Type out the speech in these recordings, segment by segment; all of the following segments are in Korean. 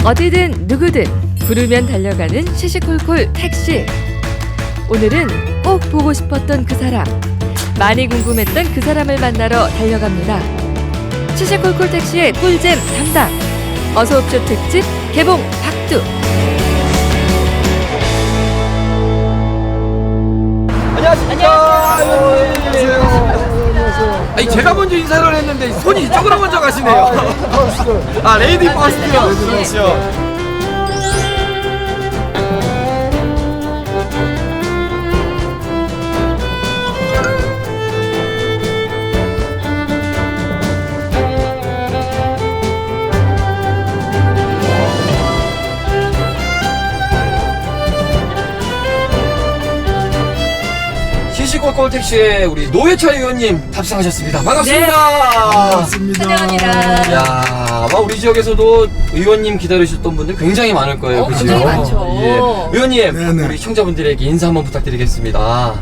어디든 누구든 부르면 달려가는 시시콜콜 택시. 오늘은 꼭 보고 싶었던 그 사람, 많이 궁금했던 그 사람을 만나러 달려갑니다. 시시콜콜 택시의 꿀잼 담당, 어서옵쇼 특집 개봉 박두. 안녕하십니까. 안녕하세요. 아니 제가 먼저 인사를 했는데 손이 이쪽으로 먼저 가시네요. 아 레이디 퍼스트요. 그렇죠. 시시콜콜 택시에 우리 노회철 의원님 탑승하셨습니다. 반갑습니다. 반갑습니다. 환영합니다. 야, 아마 우리 지역에서도 의원님 기다리셨던 분들 굉장히 많을 거예요. 그죠? 굉장히 많죠. 예. 의원님, 네네. 우리 시청자분들에게 인사 한번 부탁드리겠습니다.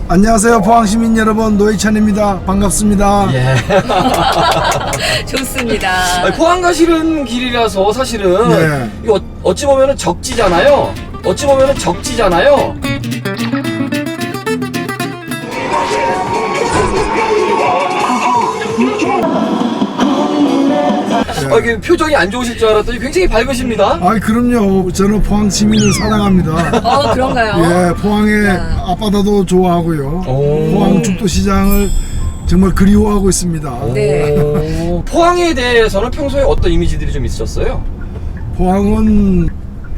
안녕하세요, 포항시민 여러분, 노회찬입니다. 반갑습니다. 예. 좋습니다. 아니, 포항 가시는 길이라서 사실은 네. 이거 어찌 보면은 적지잖아요. 이게 표정이 안 좋으실 줄 알았더니 굉장히 밝으십니다. 아이, 그럼요. 저는 포항 시민을 사랑합니다. 그런가요? 예, 포항의 야. 앞바다도 좋아하고요. 오. 포항 죽도시장을 정말 그리워하고 있습니다. 네. 오, 포항에 대해서는 평소에 어떤 이미지들이 좀 있으셨어요? 포항은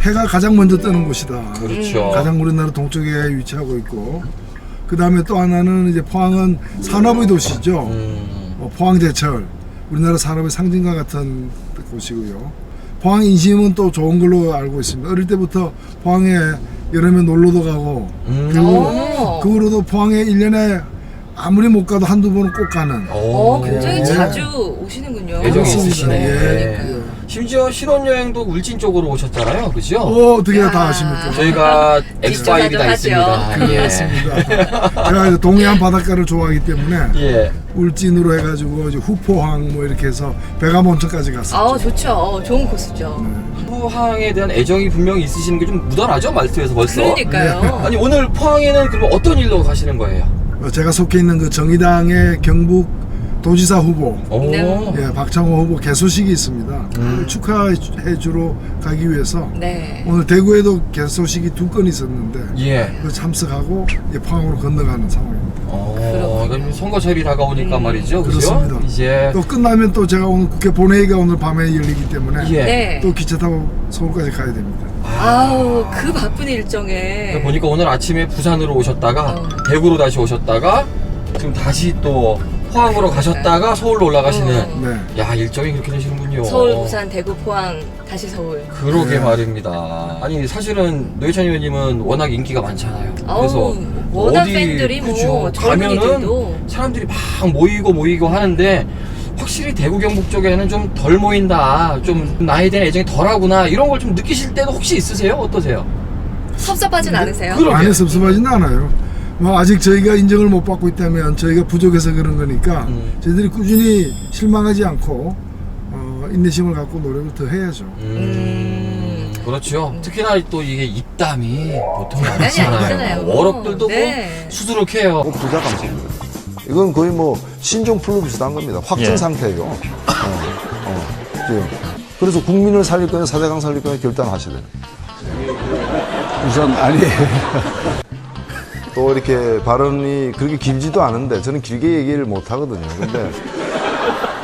해가 가장 먼저 뜨는 곳이다. 그렇죠. 가장 우리나라 동쪽에 위치하고 있고, 그 다음에 또 하나는 이제 포항은 산업의 도시죠. 포항제철, 우리나라 산업의 상징과 같은 곳이고요. 포항 인심은 또 좋은 걸로 알고 있습니다. 어릴 때부터 포항에 여름에 놀러도 가고, 그리고 그 후로도 포항에 1년에 아무리 못 가도 한두 번은 꼭 가는. 굉장히 예. 자주 오시는군요. 애정이 그렇습니다. 있으시네. 예. 심지어 신혼여행도 울진 쪽으로 오셨잖아요. 그죠? 어떻게 다 야. 아십니까? 저희가 엑스파일이 다 하죠. 있습니다. 예. 그렇습니다. 제가 이제 동해안 바닷가를 좋아하기 때문에 예. 울진으로 해가지고 이제 후포항 뭐 이렇게 해서 백암온천까지 갔었죠. 좋죠. 좋은 코스죠. 포항에 대한 애정이 분명히 있으시는 게 좀 묻어나죠? 말투에서 벌써. 그러니까요. 아니 오늘 포항에는 그럼 어떤 일로 가시는 거예요? 제가 속해 있는 그 정의당의 경북 도지사 후보, 오. 네. 예, 박창호 후보 개소식이 있습니다. 그걸 축하해 주러 가기 위해서 네. 오늘 대구에도 개소식이 2건 있었는데 예. 그 참석하고 이제 포항으로 건너가는 상황입니다. 그럼 선거철이 다가오니까 말이죠. 그죠? 그렇습니다. 이제 또 끝나면 또 제가 오늘 국회 본회의가 오늘 밤에 열리기 때문에 예. 네. 또 기차 타고 서울까지 가야 됩니다. 그 바쁜 일정에. 보니까 오늘 아침에 부산으로 오셨다가 대구로 다시 오셨다가 지금 다시 또 포항으로 가셨다가 서울로 올라가시는 네. 야 일정이 그렇게 되시는군요. 서울, 부산, 대구, 포항, 다시 서울. 그러게 네. 말입니다. 아니 사실은 노회찬 의원님은 워낙 인기가 많잖아요. 그래서 워낙 팬들이 그죠? 젊은이들도. 가면은 사람들이 막 모이고 하는데 확실히 대구 경북 쪽에는 좀 덜 모인다, 좀 나에 대한 애정이 덜하구나 이런 걸 좀 느끼실 때도 혹시 있으세요? 어떠세요? 섭섭하진 않으세요? 그러게. 안에 섭섭하지는 않아요. 뭐 아직 저희가 인정을 못 받고 있다면 저희가 부족해서 그런 거니까 저희들이 꾸준히 실망하지 않고 인내심을 갖고 노력을 더 해야죠. 그렇죠. 특히나 또 이게 입담이 보통이 장난이 아니잖아요. 아니잖아요. 어록들도 네. 뭐 수두룩해요. 꼭 부자 감성입니다. 이건 거의 뭐 신종 플루 비슷한 겁니다. 확정 예. 상태예요. 지금. 그래서 국민을 살릴 거냐 사대강 살릴 거냐 결단하셔야 돼요. 우선 아니 또 이렇게 발언이 그렇게 길지도 않은데 저는 길게 얘기를 못 하거든요. 근데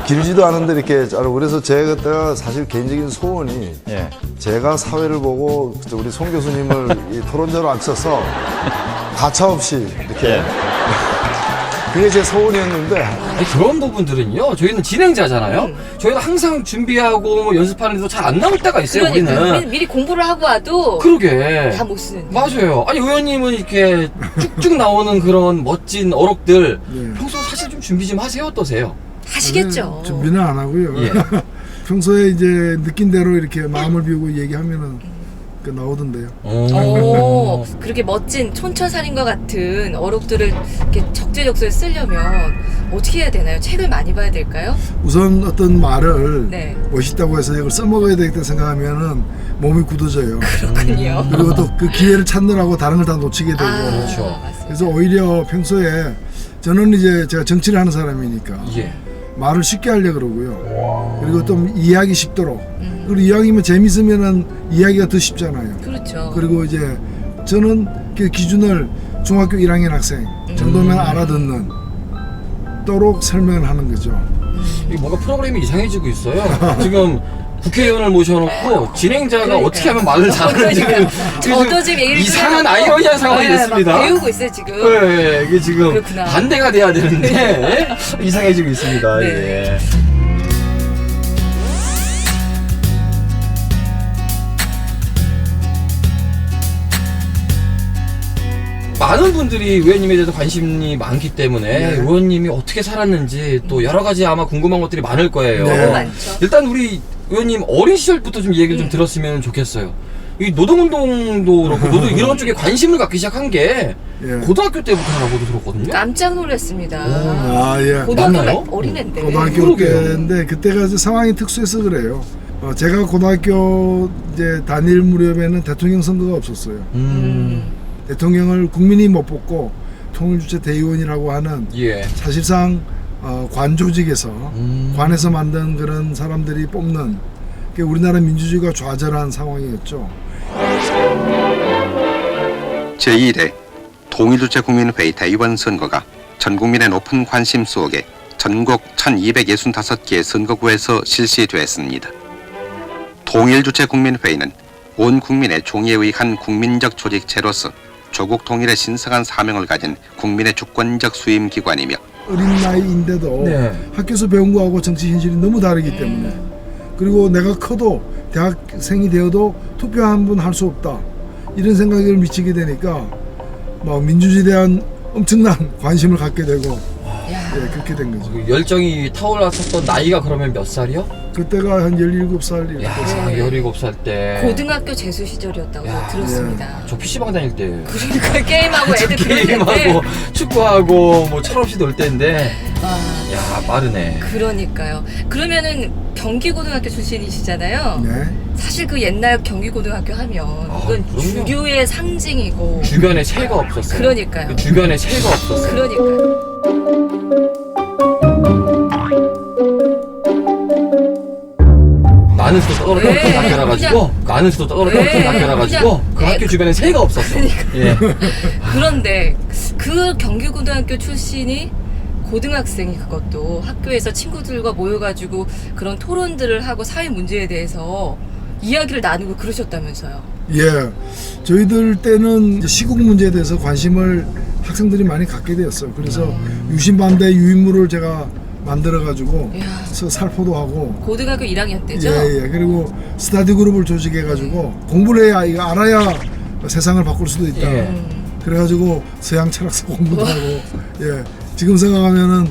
길지도 않은데 이렇게 그래서 제가 사실 개인적인 소원이 제가 사회를 보고 우리 송 교수님을 이 토론자로 앉혀서 가차없이 이렇게 그게 제 소원이었는데 아니, 그런 부분들은요. 저희는 진행자잖아요. 저희는 항상 준비하고 뭐 연습하는데도 잘 안 나올 때가 있어요. 그러니까 우리는. 미리 공부를 하고 와도 그러게. 다 못 쓰는. 맞아요. 아니 의원님은 이렇게 쭉쭉 나오는 그런 멋진 어록들 네. 평소 사실 좀 준비 좀 하세요. 어떠세요? 하시겠죠. 준비는 안 하고요. 예. 평소에 이제 느낀 대로 이렇게 마음을 비우고 얘기하면은 그 나오던데요. 오, 그렇게 멋진 촌철살인과 같은 어록들을 이렇게 적재적소에 쓰려면 어떻게 해야 되나요? 책을 많이 봐야 될까요? 우선 어떤 말을 네. 멋있다고 해서 이걸 써먹어야 되겠다 생각하면은 몸이 굳어져요. 그렇군요. 그리고 또 그 기회를 찾느라고 다른 걸 다 놓치게 되고. 그렇죠. 맞습니다. 그래서 오히려 평소에 저는 이제 제가 정치를 하는 사람이니까 예. 말을 쉽게 하려고 그러고요. 그리고 좀 이해하기 쉽도록. 그리고 이왕이면 재밌으면은 이야기가 더 쉽잖아요. 그렇죠. 그리고 이제 저는 그 기준을 중학교 1학년 학생 정도면 알아듣는 도록 설명을 하는 거죠. 이게 뭔가 프로그램이 이상해지고 있어요. 지금 국회의원을 모셔놓고 진행자가 그러니까요. 어떻게 하면 말을 잘하는지 저도 지금 얘기를 이상한 들으면서 아이러니한 상황이 막 됐습니다. 배우고 있어요 지금. 네, 이게 지금 그렇구나. 반대가 돼야 되는데 이상해지고 있습니다. 네. 예. 많은 분들이 의원님에 대해서 관심이 많기 때문에 네. 의원님이 어떻게 살았는지 또 여러 가지 아마 궁금한 것들이 많을 거예요. 네. 너무 많죠. 일단 우리 의원님 어린 시절부터 좀 얘기를 좀 들었으면 좋겠어요. 이 노동운동도 그렇고 노동 이런 쪽에 관심을 갖기 시작한 게 예. 고등학교 때부터라고도 들었거든요. 깜짝 놀랐습니다. 아, 예. 고등학교 맞나요? 어린애인데. 고등학교 그러게요. 때인데 그때가 이제 상황이 특수해서 그래요. 제가 고등학교 이제 다닐 무렵에는 대통령 선거가 없었어요. 대통령을 국민이 못 뽑고 통일주체 대의원이라고 하는 예. 사실상 관 조직에서 관에서 만든 그런 사람들이 뽑는 우리나라 민주주의가 좌절한 상황이었죠. 제2대 통일주체 국민회의 대의원 선거가 전 국민의 높은 관심 속에 전국 1265개의 선거구에서 실시됐습니다. 통일주체 국민회의는 온 국민의 총의에 의한 국민적 조직체로서 조국 통일의 신성한 사명을 가진 국민의 주권적 수임기관이며 어린 나이인데도 네. 학교에서 배운 거하고 정치 현실이 너무 다르기 때문에 그리고 내가 커도 대학생이 되어도 투표 한 번 할 수 없다 이런 생각을 미치게 되니까 막 민주주의에 대한 엄청난 관심을 갖게 되고 예, 그렇게 된 거죠. 그 열정이 타올랐었던 나이가 그러면 몇 살이요? 그때가 한 17살 이렇게 야, 돼서 17살 때. 고등학교 재수 시절이었다고 야, 들었습니다. 저 PC방 다닐 때. 그러니까 게임하고 애들 그러는데 게임하고 축구하고 뭐 철없이 놀 때인데. 야, 빠르네. 그러니까요. 그러면은 경기고등학교 출신이시잖아요. 네. 사실 그 옛날 경기고등학교 하면 이건 그럼요. 주류의 상징이고 주변에 새가 없었어요. 그러니까요. 그 주변에 새가 없었어요. 그러니까요. 나는 수도 떨어져 네, 남겨놔가지고 나는 수도 떨어져 네, 남겨놔가지고 그냥- 그 학교 주변에 새가 없었어. 예. 그런데 그 경기고등학교 출신이 고등학생이 그것도 학교에서 친구들과 모여가지고 그런 토론들을 하고 사회 문제에 대해서 이야기를 나누고 그러셨다면서요. 예, 저희들 때는 이제 시국 문제에 대해서 관심을 학생들이 많이 갖게 되었어요. 그래서 유신반대 유인물을 제가 만들어가지고 이야. 살포도 하고 고등학교 1학년 때죠? 예, 그리고 스터디 그룹을 조직해가지고 공부를 해야 이거 알아야 세상을 바꿀 수도 있다. 예. 그래가지고 서양 철학서 공부도 하고 예, 지금 생각하면은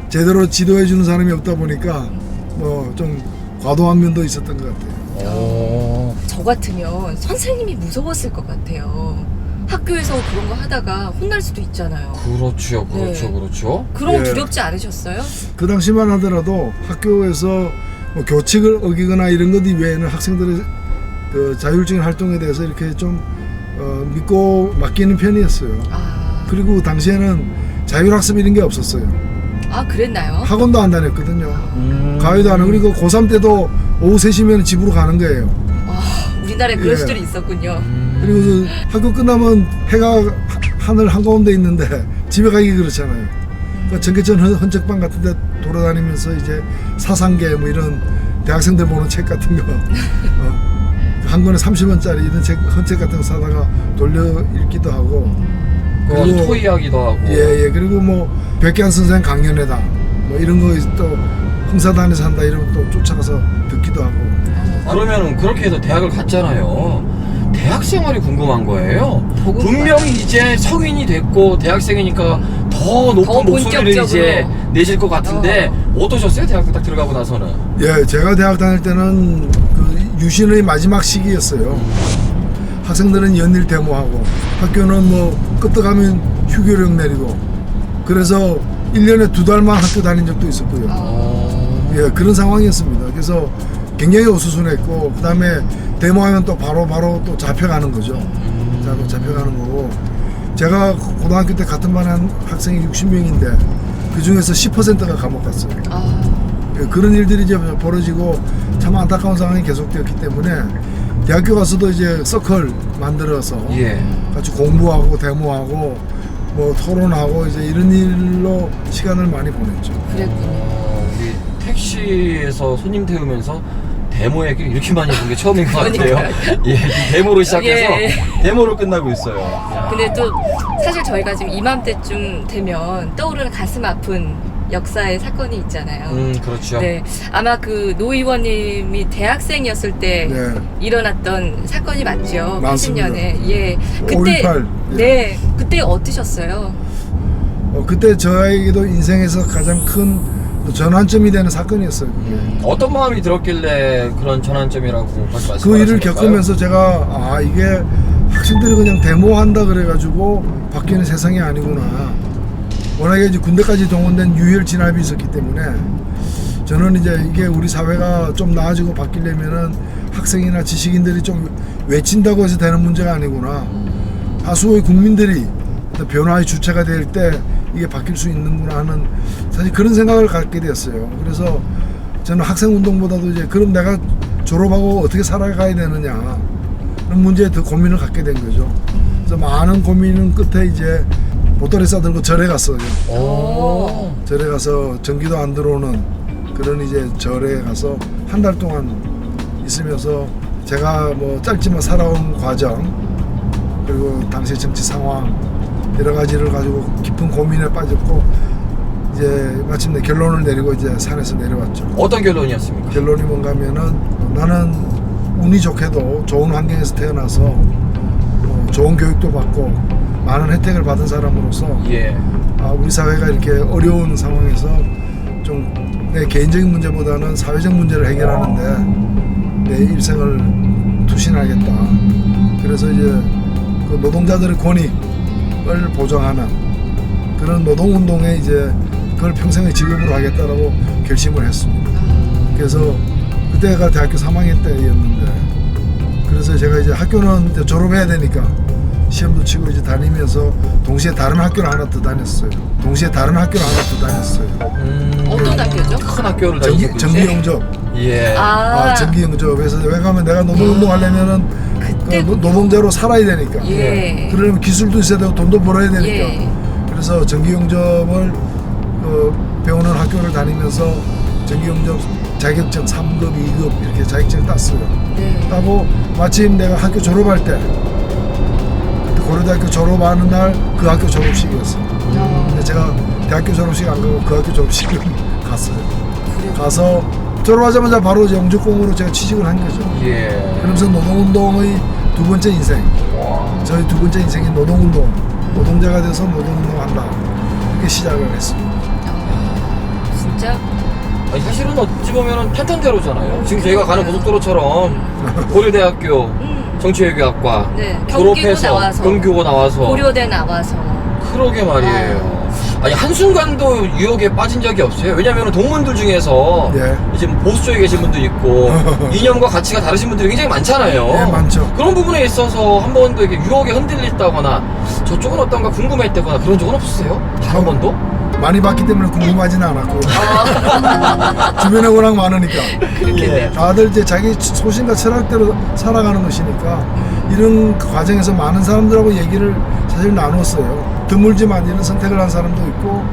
제대로 지도해주는 사람이 없다 보니까 뭐 좀 과도한 면도 있었던 것 같아요. 저 같으면 선생님이 무서웠을 것 같아요. 학교에서 그런 거 하다가 혼날 수도 있잖아요. 그렇죠, 그렇죠, 네. 그렇죠. 그런 거 예. 두렵지 않으셨어요? 그 당시만 하더라도 학교에서 뭐 교칙을 어기거나 이런 것 이외에는 학생들의 그 자율적인 활동에 대해서 이렇게 좀 믿고 맡기는 편이었어요. 그리고 당시에는 자율학습 이런 게 없었어요. 그랬나요? 학원도 안 다녔거든요. 가요도 안 하고 그리고 고3 때도 오후 3시면 집으로 가는 거예요. 우리나라에 그런 예. 시절이 있었군요. 그리고 그 학교 끝나면 해가 하늘 한가운데 있는데 집에 가기 그렇잖아요. 그러니까 전개천 헌책방 같은 데 돌아다니면서 이제 사상계 뭐 이런 대학생들 보는 책 같은 거 한 권에 30원짜리 이런 책 헌책 같은 거 사다가 돌려 읽기도 하고 그리고 토의하기도 하고. 예, 그리고 뭐 백기환 선생 강연회다 뭐 이런 거 또 흥사단에서 한다 이러면 또 쫓아가서 듣기도 하고. 그러면 그렇게 해서 대학을 갔잖아요. 대학 생활이 궁금한 거예요. 궁금해요. 분명히 이제 성인이 됐고 대학생이니까 더 높은 더 목소리를 본격적으로. 이제 내실 것 같은데 어떠셨어요? 대학교 딱 들어가고 나서는? 예, 제가 대학 다닐 때는 그 유신의 마지막 시기였어요. 학생들은 연일 데모하고 학교는 뭐 끄떡하면 휴교령 내리고 그래서 1년에 2달만 학교 다닌 적도 있었고요. 예, 그런 상황이었습니다. 그래서 굉장히 어수선했고 그다음에 데모하면 또 바로 또 잡혀가는 거죠. 잡혀가는 거고 제가 고등학교 때 같은 반 한 학생이 60명인데 그 중에서 10%가 감옥 갔어요. 예, 그런 일들이 이제 벌어지고 참 안타까운 상황이 계속되었기 때문에 대학교 가서도 이제 서클 만들어서 예. 같이 공부하고 데모하고 뭐 토론하고 이제 이런 일로 시간을 많이 보냈죠. 그랬군요. 우리 택시에서 손님 태우면서 데모 얘기를 이렇게 많이 본 게 처음인 것 같아요. 예, 데모로 시작해서 예. 데모로 끝나고 있어요. 야. 근데 또 사실 저희가 지금 이맘때쯤 되면 떠오르는 가슴 아픈 역사의 사건이 있잖아요. 그렇죠. 네, 아마 그 노 의원님이 대학생이었을 때 네. 일어났던 사건이 맞죠? 맞습니다. 80년에. 예. 그때 5.18. 네, 그때 어떠셨어요? 그때 저에게도 인생에서 가장 큰 전환점이 되는 사건이었어요. 그게. 어떤 마음이 들었길래 그런 전환점이라고 말씀하셨을까요? 그 일을 겪으면서 제가 이게 학생들이 그냥 데모한다 그래가지고 바뀌는 세상이 아니구나. 워낙에 이제 군대까지 동원된 유혈 진압이 있었기 때문에 저는 이제 이게 우리 사회가 좀 나아지고 바뀌려면은 학생이나 지식인들이 좀 외친다고 해서 되는 문제가 아니구나. 다수의 국민들이 변화의 주체가 될 때 이게 바뀔 수 있는구나 하는 사실 그런 생각을 갖게 되었어요. 그래서 저는 학생 운동보다도 이제 그럼 내가 졸업하고 어떻게 살아가야 되느냐 그런 문제에 더 고민을 갖게 된 거죠. 그래서 많은 고민은 끝에 이제 보따리 싸들고 절에 갔어요. 오. 절에 가서 전기도 안 들어오는 그런 이제 절에 가서 한 달 동안 있으면서 제가 뭐 짧지만 살아온 과정 그리고 당시 정치 상황 여러 가지를 가지고 깊은 고민에 빠졌고 이제 마침내 결론을 내리고 이제 산에서 내려왔죠. 어떤 결론이었습니까? 결론이 뭔가 하면은 나는 운이 좋게도 좋은 환경에서 태어나서 좋은 교육도 받고 많은 혜택을 받은 사람으로서 예. 우리 사회가 이렇게 어려운 상황에서 좀 내 개인적인 문제보다는 사회적 문제를 해결하는데 내 일생을 투신하겠다. 그래서 이제 그 노동자들의 권익을 보장하는 그런 노동운동에 이제 그걸 평생의 직업으로 하겠다라고 결심을 했습니다. 그래서 그때가 대학교 3학년 때였는데 그래서 제가 이제 학교는 이제 졸업해야 되니까 시험도 치고 이제 다니면서 동시에 다른 학교를 하나 더 다녔어요. 어떤 학교죠? 큰 학교를 다니셨군요. 전기영접. 예. 전기영접에서 왜 가면 내가 노동운동 하려면은 그 노동자로 살아야 되니까. 예. 그러려면 기술도 있어야 되고 돈도 벌어야 되니까. 예. 그래서 전기영접을 배우는 학교를 다니면서 전기영접 자격증 3급, 2급 이렇게 자격증을 땄어요. 네. 따고 마침 내가 학교 졸업할 때 그때 고려대학교 졸업하는 날 그 학교 졸업식이었어요. 근데 제가 대학교 졸업식 안 가고 그 학교 졸업식을 갔어요. 가서 졸업하자마자 바로 이제 영주공으로 제가 취직을 한 거죠. 예. 그러면서 노동운동의 두 번째 인생, 저희 두 번째 인생인 노동운동, 노동자가 돼서 노동운동한다 이렇게 시작을 했습니다. 진짜 아니, 사실은 어찌 보면은 탄탄대로잖아요. 지금 저희가 가는 고속도로처럼 고려대학교 정치외교학과 네, 졸업해서 경기고 나와서 고려대 나와서 그러게 말이에요. 아니 한순간도 유혹에 빠진 적이 없어요. 왜냐하면 동문들 중에서 예. 이제 보수 쪽에 계신 분도 있고 이념과 가치가 다르신 분들이 굉장히 많잖아요. 네, 많죠. 그런 부분에 있어서 한 번도 이렇게 유혹에 흔들렸다거나 저쪽은 어떤가 궁금했다거나 그런 적은 없으세요? 단 한 번도? 많이 봤기 때문에 궁금하지는 않았고 주변에 워낙 많으니까 예. 다들 이제 자기 소신과 철학대로 살아가는 것이니까 이런 과정에서 많은 사람들하고 얘기를 사실 나눴어요. 드물지만 이런 선택을 한 사람도 있고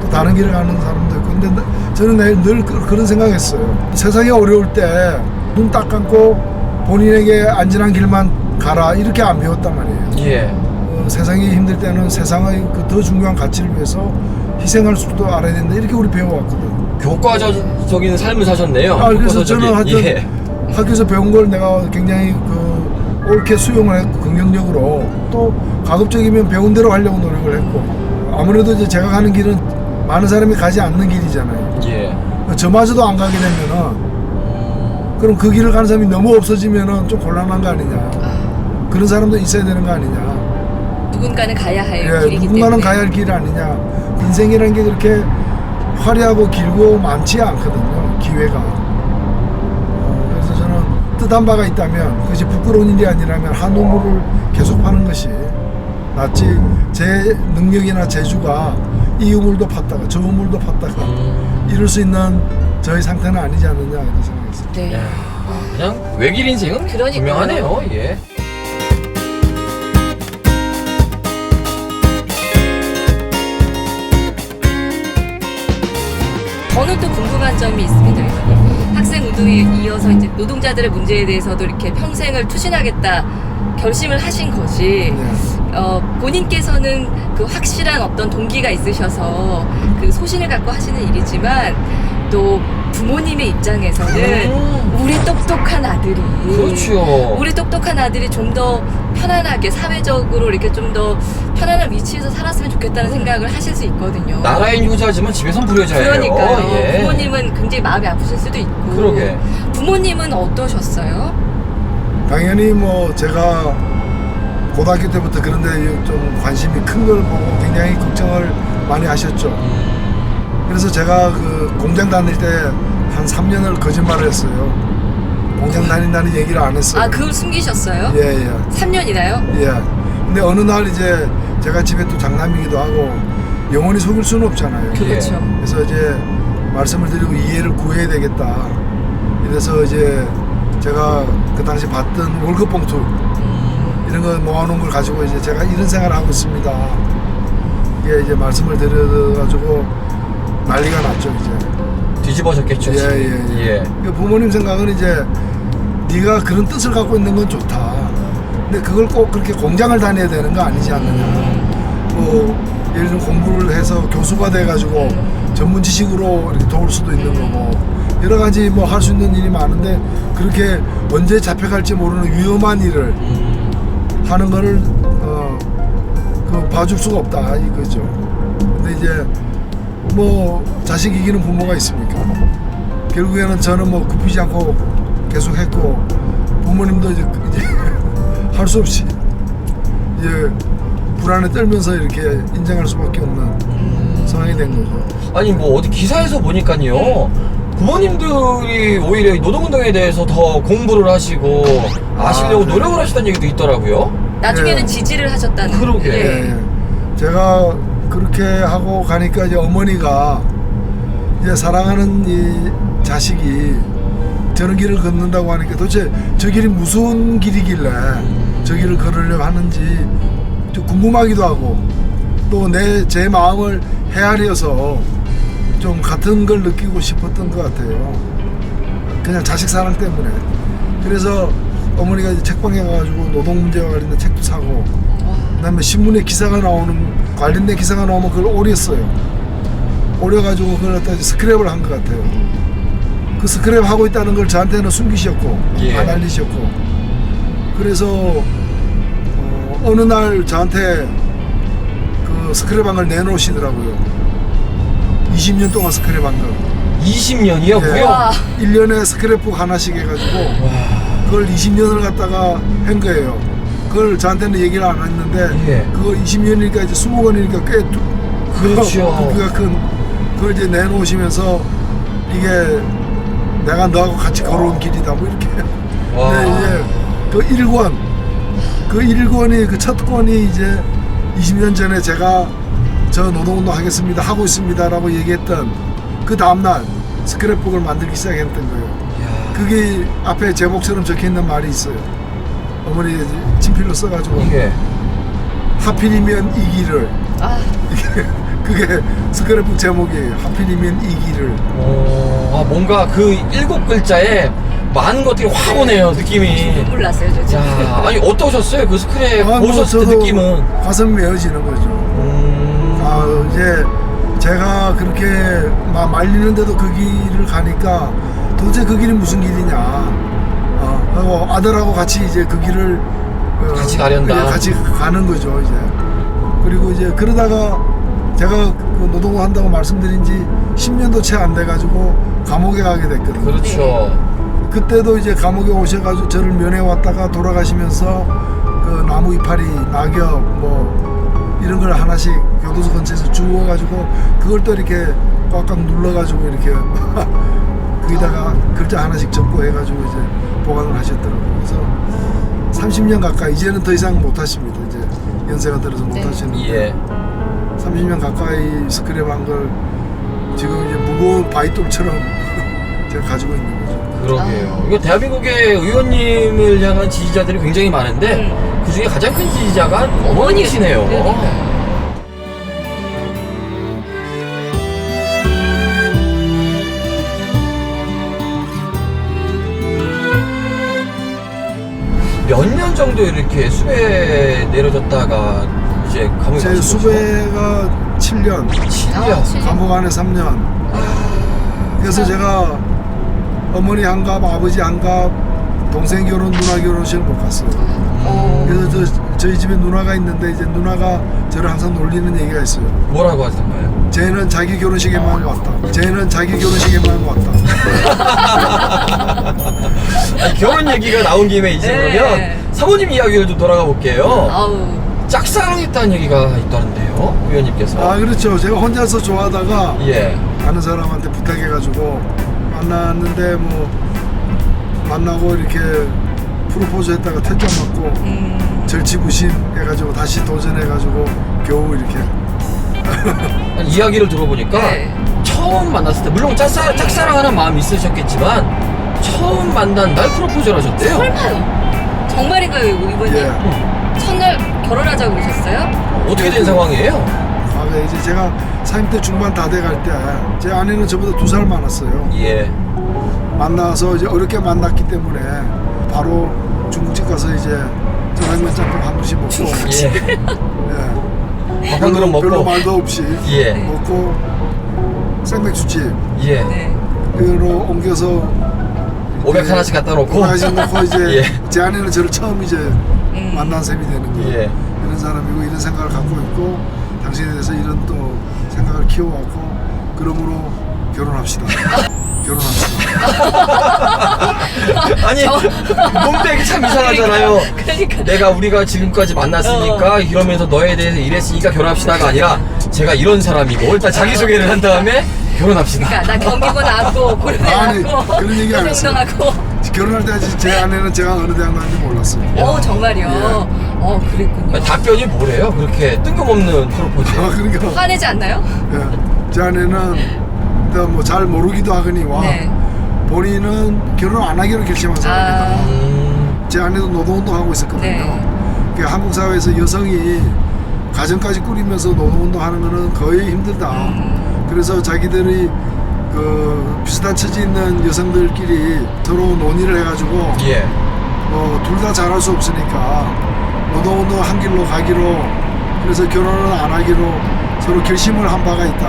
또 다른 길을 가는 사람도 있고 근데 저는 늘 그런 생각했어요. 세상이 어려울 때 눈 딱 감고 본인에게 안전한 길만 가라 이렇게 안 배웠단 말이에요. 예. 세상이 힘들 때는 세상의 그 더 중요한 가치를 위해서 희생할 수도 알아야 된다 이렇게 우리 배워왔거든. 교과적인 삶을 사셨네요. 그래서 저는 하여튼 예. 학교에서 배운 걸 내가 굉장히 옳게 수용을 했고 긍정적으로 또 가급적이면 배운 대로 하려고 노력을 했고 아무래도 이제 제가 가는 길은 많은 사람이 가지 않는 길이잖아요. 예. 저마저도 안 가게 되면은 그럼 그 길을 가는 사람이 너무 없어지면은 좀 곤란한 거 아니냐. 그런 사람도 있어야 되는 거 아니냐. 누군가는 가야 할 예, 길이기 누군가는 때문에. 가야 할 길 아니냐. 인생이라는 게 그렇게 화려하고 길고 많지 않거든요. 기회가. 그래서 저는 뜻한 바가 있다면 그것이 부끄러운 일이 아니라면 한 우물을 계속 파는 것이 낫지. 제 능력이나 재주가 이 우물도 팠다가 저 우물도 팠다가 이럴 수 있는 저희 상태는 아니지 않느냐 이런 생각이 있습니다. 네. 야, 그냥 외길 인생은 그러니까요. 분명하네요. 예. 저는 또 궁금한 점이 있습니다. 학생 운동에 이어서 이제 노동자들의 문제에 대해서도 이렇게 평생을 투신하겠다 결심을 하신 것이 본인께서는 그 확실한 어떤 동기가 있으셔서 그 소신을 갖고 하시는 일이지만 또 부모님의 입장에서는 우리 똑똑한 아들이 그렇죠. 우리 똑똑한 아들이 좀 더 편안하게 사회적으로 이렇게 좀 더 편안한 위치에서 살았으면 좋겠다는 생각을 하실 수 있거든요. 나라인 효자지만 집에선 불효자예요. 그러니까요. 예. 부모님은 굉장히 마음이 아프실 수도 있고. 그러게. 부모님은 어떠셨어요? 당연히 뭐 제가 고등학교 때부터 그런데 좀 관심이 큰 걸 보고 굉장히 걱정을 많이 하셨죠. 그래서 제가 그 공장 다닐 때 한 3년을 거짓말을 했어요. 공장 다닌다는 얘기를 안 했어요. 아, 그걸 숨기셨어요? 예. 3년이나요? 예. 근데 어느 날 이제 제가 집에 또 장남이기도 하고 영원히 속일 수는 없잖아요. 그렇죠. 그래서 이제 말씀을 드리고 이해를 구해야 되겠다. 이래서 이제 제가 그 당시 받던 월급 봉투 이런 거 모아놓은 걸 가지고 이제 제가 이런 생활을 하고 있습니다. 이게 이제 말씀을 드려가지고 난리가 났죠 이제. 뒤집어졌겠죠. 예. 그 부모님 생각은 이제 네가 그런 뜻을 갖고 있는 건 좋다. 근데 그걸 꼭 그렇게 공장을 다녀야 되는 거 아니지 않느냐. 뭐 예를 들면 공부를 해서 교수가 돼가지고 전문 지식으로 이렇게 도울 수도 있는 거고 여러 가지 뭐 할 수 있는 일이 많은데 그렇게 언제 잡혀갈지 모르는 위험한 일을 하는 거를 그 봐줄 수가 없다 이거죠. 근데 이제 뭐 자식 이기는 부모가 있습니까? 결국에는 저는 뭐 굽히지 않고 계속 했고 부모님도 이제 할 수 없이 이제 불안에 떨면서 이렇게 인정할 수밖에 없는 상황이 된 거죠. 아니 뭐 어디 기사에서 보니까요. 부모님들이 오히려 노동운동에 대해서 더 공부를 하시고 아시려고 네. 노력을 하시다는 얘기도 있더라고요. 나중에는 예. 지지를 하셨다는. 그러게. 예. 제가 그렇게 하고 가니까 이제 어머니가 이제 사랑하는 이 자식이 저런 길을 걷는다고 하니까 도대체 저 길이 무슨 길이길래 저 길을 걸으려고 하는지 좀 궁금하기도 하고 또 제 마음을 헤아려서 좀 같은 걸 느끼고 싶었던 것 같아요. 그냥 자식 사랑 때문에. 그래서 어머니가 이제 책방에 가가지고 노동 문제와 관련된 책도 사고 그다음에 신문에 기사가 나오는 관련된 기사가 나오면 그걸 오렸어요. 오려가지고 그걸 갖다 스크랩을 한 것 같아요. 그 스크랩 하고 있다는 걸 저한테는 숨기셨고 예. 안 알리셨고 그래서 어느 날 저한테 그 스크랩한 걸 내놓으시더라고요. 20년 동안 스크랩한 거. 20년이요? 예. 무려? 와. 1년에 스크랩북 하나씩 해가지고 그걸 20년을 갖다가 한 거예요. 그걸 저한테는 얘기를 안 했는데 예. 그거 20년이니까 이제 20권이니까 꽤 그렇죠. 부피가 큰 그걸 이제 내놓으시면서 이게 내가 너하고 같이 걸어온 길이다 뭐 이렇게. 와. 근데 이제 그 1권이 그 첫 권이 이제 20년 전에 제가 저 노동운동 하겠습니다 하고 있습니다라고 얘기했던 그 다음날 스크랩북을 만들기 시작했던 거예요. 야. 그게 앞에 제목처럼 적혀있는 말이 있어요. 어머니 친필로 써가지고 이게 하필이면 이 길을 아, 그게 스크랩북 제목이에요. 하필이면 이 길을. 뭔가 그 7글자에 많은 것들이 확 오네요, 느낌이. 눈물 났어요, 저 지금. 자, 아니 어떠셨어요? 그 스크랩 뭐 보셨을 때 저도 느낌은? 가슴이 메어지는 거죠. 이제 제가 그렇게 막 말리는데도 그 길을 가니까 도대체 그 길이 무슨 길이냐. 하고 아들하고 같이 이제 그 길을 같이 가련다. 같이 가는 거죠 이제. 그리고 이제 그러다가 제가 그 노동을 한다고 말씀드린 지 10년도 채 안 돼가지고 감옥에 가게 됐거든요. 그렇죠. 그때도 이제 감옥에 오셔가지고 저를 면회 왔다가 돌아가시면서 그 나무 이파리, 낙엽 뭐 이런 걸 하나씩 교도소 근처에서 주워가지고 그걸 또 이렇게 꽉꽉 눌러가지고 이렇게 거기다가 글자 하나씩 적고 해가지고 이제 보관을 하셨더라고요. 그래서 30년 가까이 이제는 더 이상 못 하십니다. 이제 연세가 들어서 못 하시는데 예. 30년 가까이 스크랩한 걸 지금 이제 무거운 바위돌처럼 제가 가지고 있는 거죠. 그러게요. 이거 대한민국의 의원님을 향한 지지자들이 굉장히 많은데 그 중에 가장 큰 지지자가 어머니시네요. 그러니까요. 몇 년 정도 이렇게 수배 내려졌다가 이제 감옥에 제 가신 거죠? 수배가 7년, 7년. 감옥 안에 3년. 그래서 제가 어머니 한갑, 아버지 한갑, 동생 결혼, 누나 결혼식을 못 갔어요. 그래서 저희 집에 누나가 있는데 이제 누나가 저를 항상 놀리는 얘기가 있어요. 뭐라고 하셨나요? 쟤는 자기 결혼식에만 왔다. 쟤는 자기 결혼식에만 왔다. 아니, 결혼 얘기가 나온 김에 이제 네. 그러면 사모님 이야기를 좀 돌아가 볼게요. 아우. 짝사랑했다는 얘기가 있다는데요, 의원님께서. 아 그렇죠. 제가 혼자서 좋아하다가 예. 아는 사람한테 부탁해가지고 만났는데 뭐 만나고 이렇게 프로포즈 했다가 퇴짜 맞고 절치부심 해가지고 다시 도전해가지고 겨우 이렇게 아니, 이야기를 들어보니까 네. 처음 만났을 때 물론 짝사랑하는 마음이 있으셨겠지만 처음 만난 날 프로포즈를 하셨대요. 설마요? 정말인가요, 이번에? 예. 첫날 결혼하자고 그러셨어요? 어떻게 된 상황이에요? 과거에 이제 제가 40대 중반 다 돼갈 때 제 아내는 저보다 2살 많았어요. 예. 만나서 이제 어렵게 만났기 때문에 바로 중국집 가서 이제 짜장면 짬뽕 한 그릇씩 먹고 예. 예. 밥 한 그릇 먹고. 별로 말도 없이 예. 먹고 생맥주집 예. 네. 으로 옮겨서 500 하나씩 갖다 놓고. 500 하나씩 놓고 이제 예. 제 아내는 저를 처음 이제 만난 셈이 되는 거예요. 예. 이런 사람이고 이런 생각을 갖고 있고 당신에 대해서 이런 또 생각을 키워왔고 그러므로 결혼합시다. 결혼합시다. 아니 몸빼기 참 이상하잖아요. 그러니까. 우리가 지금까지 만났으니까 이러면서 너에 대해서 이랬으니까 결혼합시다가 아니라 제가 이런 사람이고 일단 자기소개를 한 다음에 결혼합시다. 그러니까 나 경기고 나왔고 고려대 아니, 나왔고 그런 얘기 안 했어요. 운동하고. 결혼할 때 아직 제 아내는 제가 어느 대학 나왔는지 몰랐어요. 정말요. 그랬군요. 답변이 뭐래요? 그렇게 뜬금없는 프로포즈. 그러니까 화내지 않나요? 예. 제 아내는 뭐 잘 모르기도 하거니와 네. 본인은 결혼 안 하기로 결심한 사람이다. 제 아내도 노동운동 하고 있었거든요. 네. 그러니까 한국 사회에서 여성이 가정까지 꾸리면서 노동운동 하는 거는 거의 힘들다. 그래서 자기들이 그 비슷한 처지 있는 여성들끼리 서로 논의를 해가지고 예. 둘 다 잘할 수 없으니까 노동운동 한 길로 가기로 그래서 결혼을 안 하기로 서로 결심을 한 바가 있다.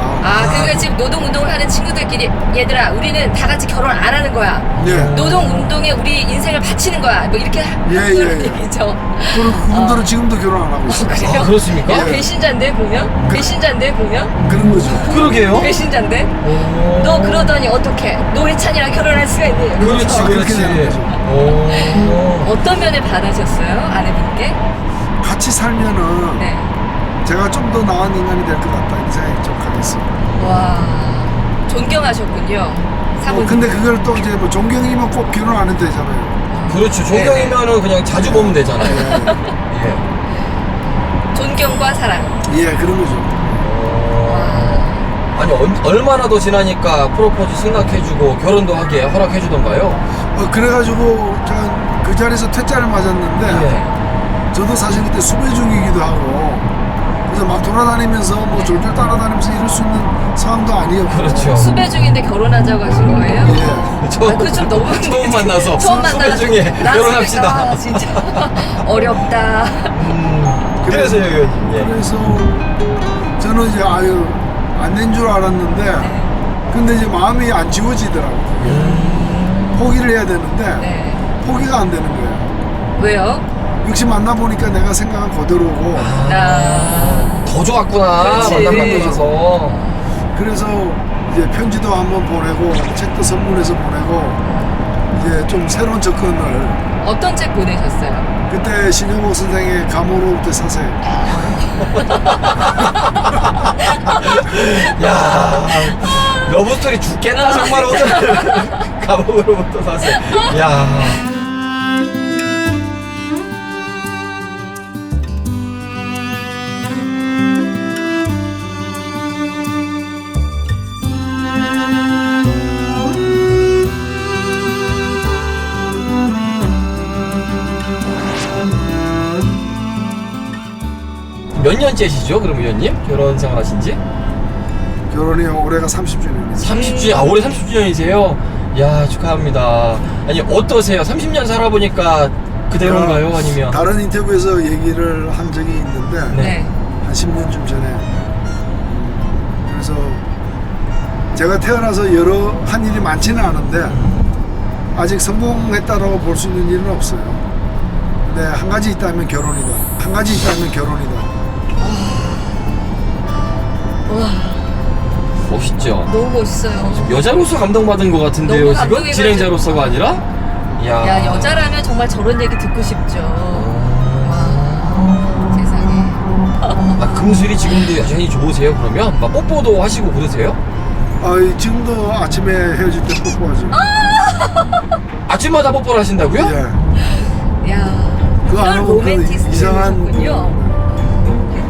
그러니까 지금 노동운동을 하는 친구들끼리 얘들아 우리는 다 같이 결혼 안 하는 거야. 예. 노동운동에 우리 인생을 바치는 거야. 뭐 이렇게 하는 얘기죠. 그분들은 지금도 결혼 안 하고 있어요. 그래요? 그렇습니까? 배신자인데 보면? 배신자인데 보면? 그런 거죠. 그러게요. 배신자인데? 너 그러더니 어떻게 노회찬이랑 결혼할 수가 있니? 그렇지, 그렇게 그렇지. 되는 거죠. 어떤 면을 바라셨어요? 아내분께? 같이 살면은 네. 제가 좀 더 나은 인간이 될 것 같다 이런 생각이 좀 강했어요. 와, 존경하셨군요. 사모님. 근데 그걸 또 이제 뭐 존경이면 꼭 결혼 안 해도 되잖아요. 그렇죠. 존경이면은 그냥 자주 보면 되잖아요. 예. 존경과 사랑. 예, 그런 거죠. 아니 얼마나 더 지나니까 프로포즈 승낙해주고 결혼도 하게 허락해주던가요? 그래가지고 제가 그 자리에서 퇴짜를 맞았는데 예. 저도 사실 그때 수배 중이기도 하고 그래서 막 돌아다니면서 뭐 졸졸 따라다니면서 이럴 수 있는 상황도 아니었고 그렇죠. 수배 중인데 결혼하자고 하신 거예요? 예. 그거 좀 너무 처음 만나서 처음 만나서 수배 중에 결혼합시다. 진짜 어렵다. 그래서요, 의원님. 예. 그래서 저는 이제 안 된 줄 알았는데 근데 이제 마음이 안 지워지더라고요. 포기를 해야 되는데 네. 포기가 안 되는 거예요. 왜요? 역시 만나보니까 내가 생각한 그대로고 더 좋았구나. 그렇지. 만나고 나서. 그래서 이제 편지도 한번 보내고 책도 선물해서 보내고 이제 좀 새로운 접근을 어떤 책 보내셨어요? 그때 신영복 선생의 감옥으로부터 사세요. 야, 러브스토리 죽겠나 정말 오늘. 감옥으로부터 사세요. 야. 몇 년째시죠, 그럼 의원님? 결혼 생활하신 지? 결혼이 올해가 30주년입니다. 30주년, 올해 30주년이세요? 야, 축하합니다. 아니, 어떠세요? 30년 살아보니까 그대로인가요? 아니면? 다른 인터뷰에서 얘기를 한 적이 있는데 네. 한 10년쯤 전에 그래서 제가 태어나서 여러 한 일이 많지는 않은데 아직 성공했다라고 볼 수 있는 일은 없어요. 근데 한 가지 있다면 결혼이다. 한 가지 있다면 결혼이다. 와, 멋있죠? 너무 멋있어요. 여자로서 감동받은 것 같은데요, 너무 지금? 감동해가지고. 진행자로서가 아니라? 야, 여자라면 정말 저런 얘기 듣고 싶죠. 와, 세상에. 아, 금술이 지금도 여전히 좋으세요, 그러면? 막 뽀뽀도 하시고 그러세요? 지금도 아침에 헤어질 때 뽀뽀하죠. 아침마다 뽀뽀를 하신다고요? 예. 야, 그거 안 이런 하고 그 로맨티스트군요. 이상한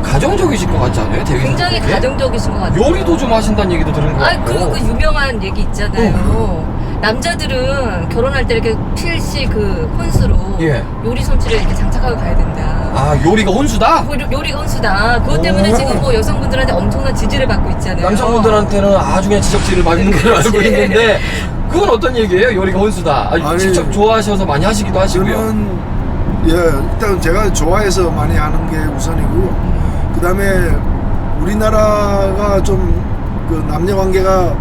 가정적이실 것 같지 않아요? 대위 굉장히 선생님께? 가정적이신 것 같아요. 요리도 좀 하신다는 얘기도 들은 것 아, 같고. 그리고 그 유명한 얘기 있잖아요. 남자들은 결혼할 때 이렇게 필시 그 혼수로 예. 요리 솜씨를 이렇게 장착하고 가야 된다. 아, 요리가 혼수다? 요리가 혼수다. 그것 때문에 오. 지금 뭐 여성분들한테 엄청난 지지를 받고 있잖아요. 남성분들한테는 아주 그냥 지적질을 받는 걸로 알고 그렇지. 있는데 그건 어떤 얘기예요? 요리가 혼수다. 아니, 직접 좋아하셔서 많이 하시기도 하시고요. 저는 일단 제가 좋아해서 많이 하는 게 우선이고 그 다음에 우리나라가 좀 그 남녀 관계가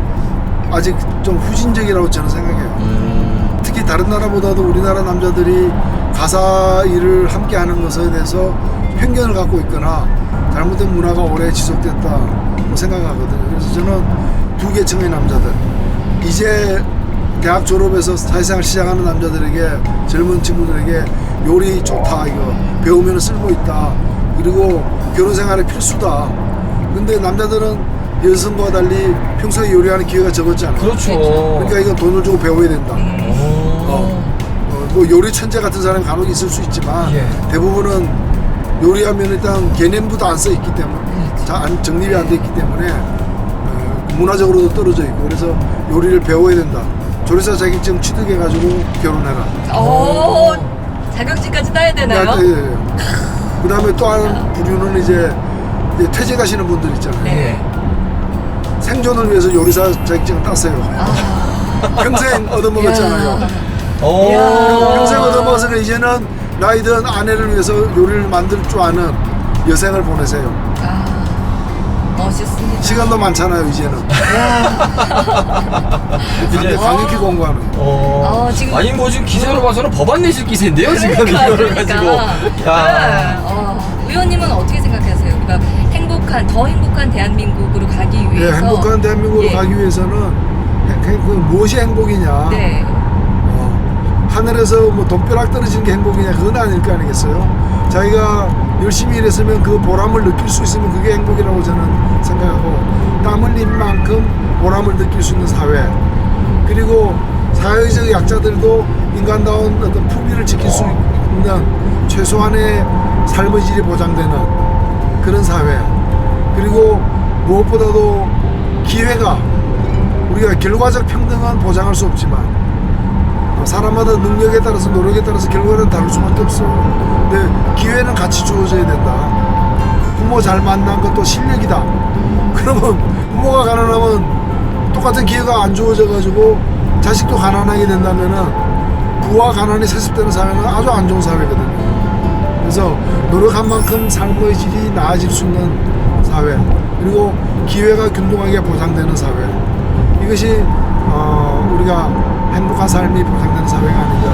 아직 좀 후진적이라고 저는 생각해요. 특히 다른 나라보다도 우리나라 남자들이 가사 일을 함께 하는 것에 대해서 편견을 갖고 있거나 잘못된 문화가 오래 지속됐다고 생각하거든요. 그래서 저는 두 계층의 남자들, 이제 대학 졸업해서 사회생활 시작하는 남자들에게, 젊은 친구들에게 요리 좋다, 이거 배우면 쓸모 있다, 그리고 결혼생활에 필수다. 근데 남자들은 여성과 달리 평소에 요리하는 기회가 적었잖아요. 그렇죠. 그러니까 이건 돈을 주고 배워야 된다. 뭐 요리 천재 같은 사람이 간혹 있을 수 있지만 예. 대부분은 요리하면 일단 개념부도 안 써 있기 때문에 정립이 안 돼 있기 때문에 문화적으로도 떨어져 있고, 그래서 요리를 배워야 된다. 조리사 자격증 취득해가지고 결혼해라. 자격증까지 따야 되나요? 그 다음에 또 하는 부류는 이제 퇴직하시는 분들 있잖아요. 네. 생존을 위해서 요리사 자격증을 땄어요. 평생 얻어먹었잖아요. 오. 평생 얻어먹어서 이제는 나이든 아내를 위해서 요리를 만들 줄 아는 여생을 보내세요. 멋있습니다. 시간도 많잖아요, 이제는. 이제 강력히 공부하는. 지금 아니 뭐 지금 기세로 봐서는 법안 내실 기세인데요, 지금 이거를 가지고. 야. 의원님은 어떻게 생각하세요? 그러니까 더 행복한 대한민국으로 가기 위해서. 행복한 대한민국으로 가기 위해서는 무엇이 행복이냐. 네. 하늘에서 뭐 돈벼락 떨어지는 게 행복이냐, 그건 아닐 거 아니겠어요? 자기가 열심히 일했으면 그 보람을 느낄 수 있으면 그게 행복이라고 저는 생각하고, 땀 흘린 만큼 보람을 느낄 수 있는 사회, 그리고 사회적 약자들도 인간다운 어떤 품위를 지킬 수 있는 최소한의 삶의 질이 보장되는 그런 사회, 그리고 무엇보다도 기회가, 우리가 결과적 평등은 보장할 수 없지만 사람마다 능력에 따라서, 노력에 따라서 결과는 다를 수밖에 없어. 근데 기회는 같이 주어져야 된다. 부모 잘 만난 것도 실력이다. 그러면 부모가 가난하면 똑같은 기회가 안 주어져가지고 자식도 가난하게 된다면은 부와 가난이 세습되는 사회는 아주 안 좋은 사회거든요. 그래서 노력한 만큼 삶의 질이 나아질 수 있는 사회, 그리고 기회가 균등하게 보장되는 사회, 이것이 우리가 행복한 삶이 보장되는 사회가 아닌가